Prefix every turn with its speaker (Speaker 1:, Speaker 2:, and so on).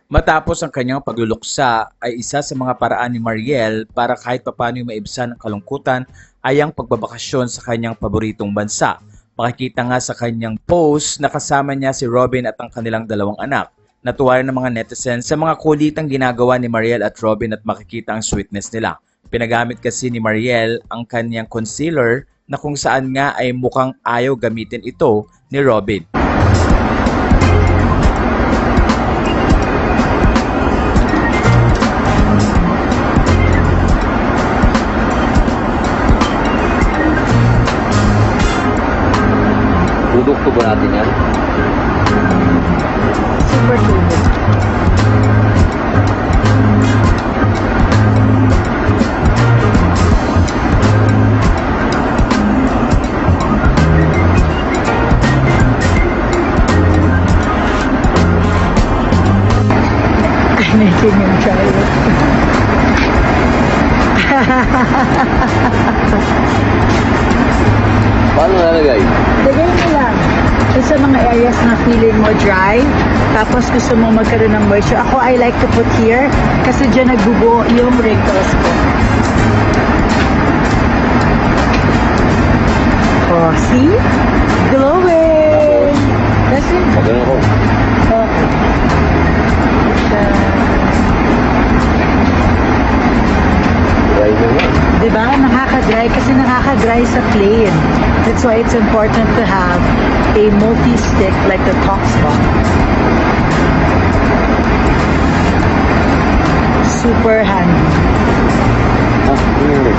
Speaker 1: Matapos ang kanyang pagluluksa ay isa sa mga paraan ni Mariel para kahit papaano maibsan ang kalungkutan ay ang pagbabakasyon sa kanyang paboritong bansa. Makikita nga sa kanyang post na kasama niya si Robin at ang kanilang dalawang anak. Natuwa rin ng mga netizens sa mga kulitang ginagawa ni Mariel at Robin at makikita ang sweetness nila. Pinagamit kasi ni Mariel ang kanyang concealer na kung saan nga ay mukhang ayaw gamitin ito ni Robin.
Speaker 2: Dudukto ba natin yan?
Speaker 3: Super tubig. Making him try it.
Speaker 2: Paano nalagay?
Speaker 3: Lagay mo lang. Sa mga areas na feeling mo dry, tapos gusto mo magkaroon ng moisture. Ako, I like to put here kasi dyan nagbubuo yung wrinkles ko. Oh, see? Glowing! That's it.
Speaker 2: Magano ko.
Speaker 3: Okay.
Speaker 2: Try nyo yan.
Speaker 3: Diba? Nakaka-dry kasi nakaka-dry sa plain. That's why it's important to have a multi-stick like the Toxbox. Super handy.
Speaker 2: Ah, yun.